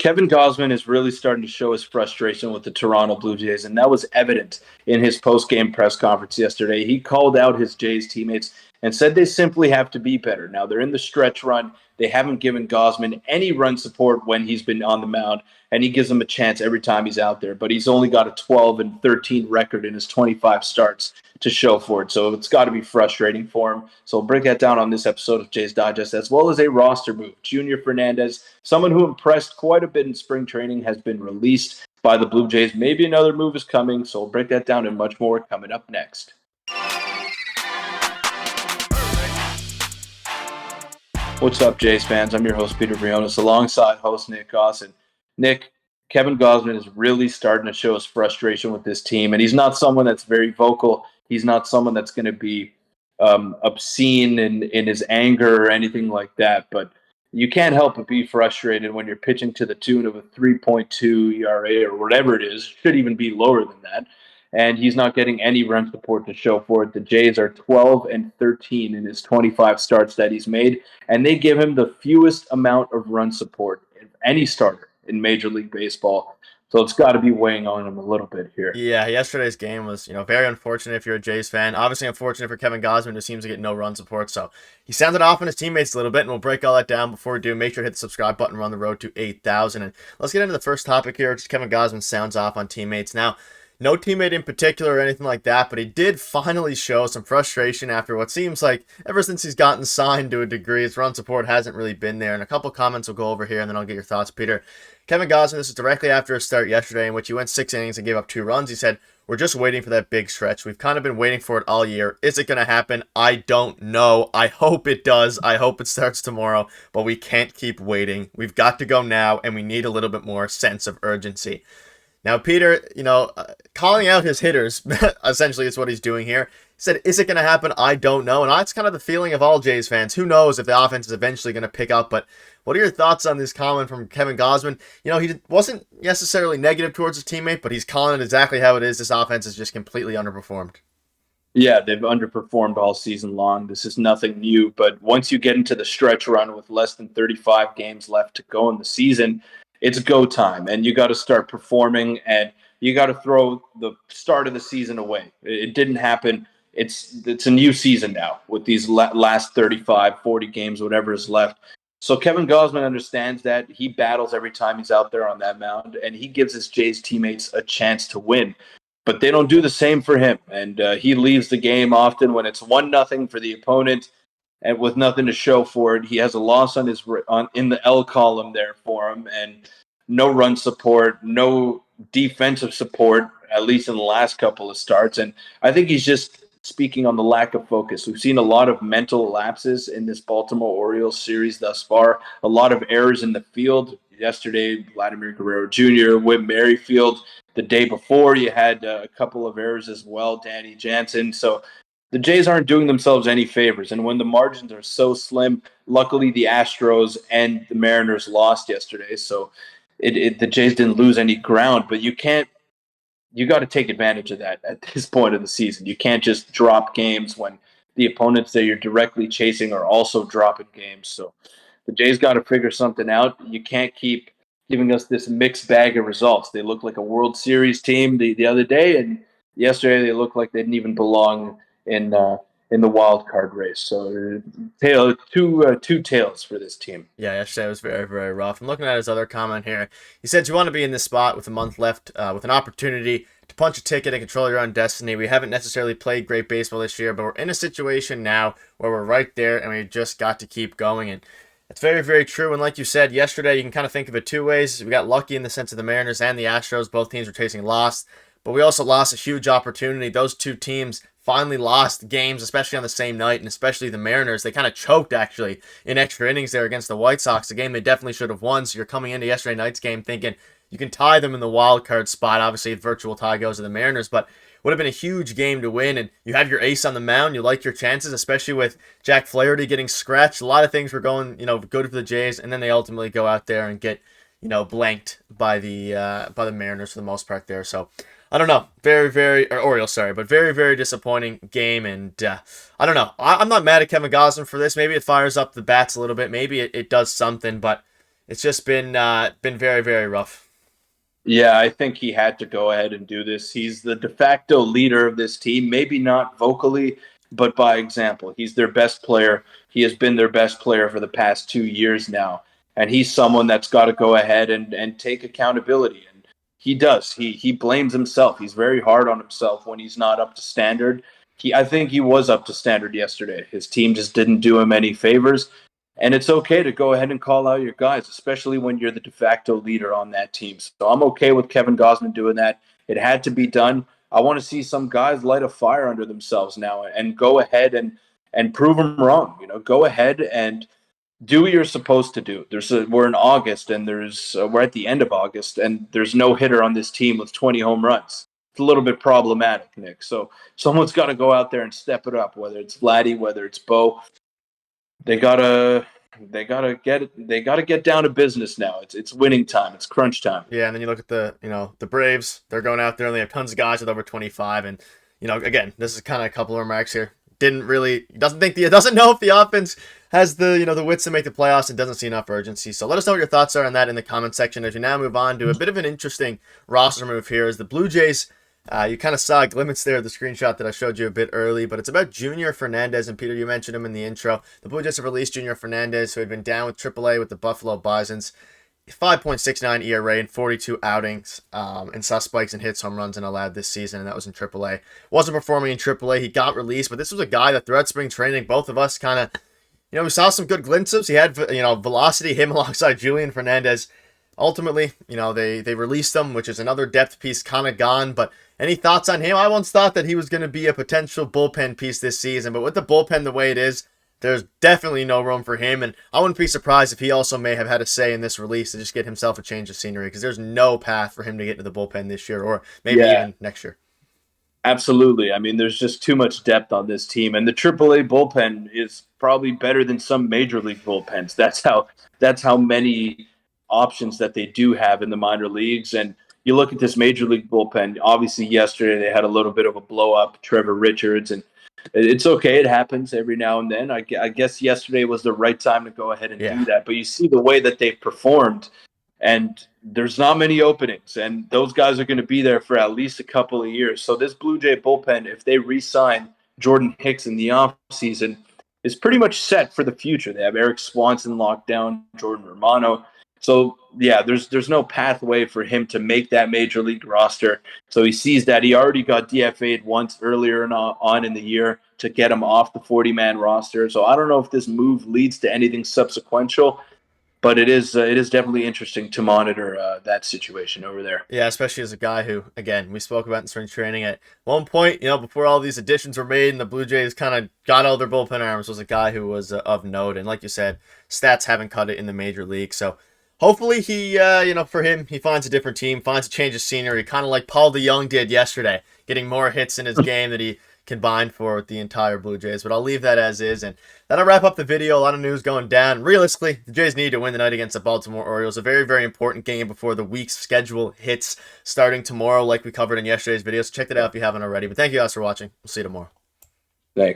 Kevin Gausman is really starting to show his frustration with the Toronto Blue Jays, and that was evident in his post-game press conference yesterday. He called out his Jays teammates and said they simply have to be better. Now, they're in the stretch run. They haven't given Gausman any run support when he's been on the mound, and he gives them a chance every time he's out there. But he's only got a 12-13 record in his 25 starts to show for it. So it's got to be frustrating for him. So we'll break that down on this episode of Jays Digest, as well as a roster move. Junior Fernandez, someone who impressed quite a bit in spring training, has been released by the Blue Jays. Maybe another move is coming. So we'll break that down and much more coming up next. What's up, Jays fans? I'm your host, Peter Vryonis, alongside host Nick Gosse. And Nick, Kevin Gausman is really starting to show his frustration with this team, and he's not someone that's very vocal. He's not someone that's going to be obscene in his anger or anything like that, but you can't help but be frustrated when you're pitching to the tune of a 3.2 ERA or whatever it is. It should even be lower than that. And he's not getting any run support to show for it. The Jays are 12-13 in his 25 starts that he's made, and they give him the fewest amount of run support of any starter in Major League Baseball. So it's got to be weighing on him a little bit here. Yeah, yesterday's game was, very unfortunate if you're a Jays fan. Obviously unfortunate for Kevin Gausman, who seems to get no run support. So he sounded off on his teammates a little bit, and we'll break all that down. Before we do, make sure to hit the subscribe button. We're on the road to 8,000. And let's get into the first topic here, which is Kevin Gausman sounds off on teammates. Now, no teammate in particular or anything like that, but he did finally show some frustration after what seems like ever since he's gotten signed to a degree, his run support hasn't really been there. And a couple comments will go over here, and then I'll get your thoughts, Peter. Kevin Gausman, this is directly after his start yesterday, in which he went 6 innings and gave up 2 runs. He said, "We're just waiting for that big stretch. We've kind of been waiting for it all year. Is it going to happen? I don't know. I hope it does. I hope it starts tomorrow, but we can't keep waiting. We've got to go now, and we need a little bit more sense of urgency." Now, Peter, calling out his hitters, essentially is what he's doing here. He said, is it going to happen? I don't know. And that's kind of the feeling of all Jays fans. Who knows if the offense is eventually going to pick up? But what are your thoughts on this comment from Kevin Gausman? He wasn't necessarily negative towards his teammate, but he's calling it exactly how it is. This offense is just completely underperformed. Yeah, they've underperformed all season long. This is nothing new. But once you get into the stretch run with less than 35 games left to go in the season, it's go time, and you got to start performing, and you got to throw the start of the season away. It didn't happen. It's a new season now with these last 35, 40 games, whatever is left. So Kevin Gausman understands that. He battles every time he's out there on that mound, and he gives his Jays teammates a chance to win. But they don't do the same for him, and he leaves the game often when it's 1-0 for the opponent, and with nothing to show for it. He has a loss in the L column there for him, and no run support, no defensive support, at least in the last couple of starts. And I think he's just speaking on the lack of focus. We've seen a lot of mental lapses in this Baltimore Orioles series thus far, a lot of errors in the field. Yesterday, Vladimir Guerrero Jr., Whit Merrifield. The day before, you had a couple of errors as well, Danny Jansen. So the Jays aren't doing themselves any favors, and when the margins are so slim, luckily the Astros and the Mariners lost yesterday, so the Jays didn't lose any ground, but you got to take advantage of that at this point of the season. You can't just drop games when the opponents that you're directly chasing are also dropping games, so the Jays got to figure something out. You can't keep giving us this mixed bag of results. They look like a World Series team the other day, and yesterday they looked like they didn't even belong in the wild card race. So two tails for this team. Yeah, yesterday was very, very rough. I'm looking at his other comment here. He said, you want to be in this spot with a month left, with an opportunity to punch a ticket and control your own destiny. We haven't necessarily played great baseball this year, but we're in a situation now where we're right there, and we just got to keep going. And it's very, very true. And like you said, yesterday, you can kind of think of it 2 ways. We got lucky in the sense of the Mariners and the Astros. Both teams were chasing loss, but we also lost a huge opportunity. Those two teams finally lost games, especially on the same night, and especially the Mariners. They kind of choked, actually, in extra innings there against the White Sox, a game they definitely should have won. So you're coming into yesterday night's game thinking you can tie them in the wild card spot. Obviously, the virtual tie goes to the Mariners, but would have been a huge game to win, and you have your ace on the mound. You like your chances, especially with Jack Flaherty getting scratched. A lot of things were going, good for the Jays, and then they ultimately go out there and get, blanked by the Mariners for the most part there. So I don't know. Very, very, or Orioles, sorry, but very, very disappointing game. And I don't know. I'm not mad at Kevin Gausman for this. Maybe it fires up the bats a little bit. Maybe it does something, but it's just been very, very rough. Yeah, I think he had to go ahead and do this. He's the de facto leader of this team, maybe not vocally, but by example. He's their best player. He has been their best player for the past 2 years now. And he's someone that's got to go ahead and take accountability. And he does. He blames himself. He's very hard on himself when he's not up to standard. I think he was up to standard yesterday. His team just didn't do him any favors. And it's okay to go ahead and call out your guys, especially when you're the de facto leader on that team. So I'm okay with Kevin Gausman doing that. It had to be done. I want to see some guys light a fire under themselves now and go ahead and prove them wrong. Go ahead and do what you're supposed to do. We're in August and we're at the end of August and there's no hitter on this team with 20 home runs. It's a little bit problematic, Nick. So someone's got to go out there and step it up, whether it's Vladdy, whether it's Bo. They gotta get down to business now. It's winning time. It's crunch time. Yeah, and then you look at the Braves. They're going out there and they have tons of guys with over 25. And again, this is kind of a couple of remarks here. Doesn't know if the offense has the wits to make the playoffs and doesn't see enough urgency. So let us know what your thoughts are on that in the comment section. As we now move on to a bit of an interesting roster move here, is the Blue Jays. You kind of saw a glimpse there of the screenshot that I showed you a bit early, but it's about Junior Fernandez. And Peter, you mentioned him in the intro. The Blue Jays have released Junior Fernandez, who had been down with AAA with the Buffalo Bisons. 5.69 ERA in 42 outings, and saw spikes and hits, home runs, and allowed this season, and that was in AAA. Wasn't performing in AAA. He got released, but this was a guy that throughout spring training, both of us kind of, we saw some good glimpses. He had, velocity, him alongside Julian Fernandez. Ultimately, they released him, which is another depth piece kind of gone. But any thoughts on him? I once thought that he was going to be a potential bullpen piece this season, but with the bullpen the way it is, there's definitely no room for him, and I wouldn't be surprised if he also may have had a say in this release to just get himself a change of scenery, because there's no path for him to get into the bullpen this year or maybe even next year. Absolutely. I mean, there's just too much depth on this team, and the AAA bullpen is probably better than some major league bullpens. That's how many options that they do have in the minor leagues. And you look at this major league bullpen. Obviously, yesterday they had a little bit of a blow up, Trevor Richards, and it's okay. It happens every now and then. I guess yesterday was the right time to go ahead and do that. But you see the way that they've performed, and there's not many openings, and those guys are going to be there for at least a couple of years. So this Blue Jay bullpen, if they re-sign Jordan Hicks in the offseason, is pretty much set for the future. They have Eric Swanson locked down, Jordan Romano. So, yeah, there's no pathway for him to make that major league roster. So he sees that. He already got DFA'd once earlier on in the year to get him off the 40-man roster. So I don't know if this move leads to anything subsequential, but it is definitely interesting to monitor that situation over there. Yeah, especially as a guy who, again, we spoke about in spring training at one point, before all these additions were made and the Blue Jays kind of got all their bullpen arms, was a guy who was of note. And like you said, stats haven't cut it in the major league. So hopefully he, for him, he finds a different team, finds a change of scenery, kind of like Paul DeYoung did yesterday, getting more hits in his game that he combined for the entire Blue Jays. But I'll leave that as is, and that'll wrap up the video. A lot of news going down. Realistically, the Jays need to win tonight against the Baltimore Orioles. A very, very important game before the week's schedule hits starting tomorrow, like we covered in yesterday's video. So check that out if you haven't already. But thank you guys for watching. We'll see you tomorrow. Thanks.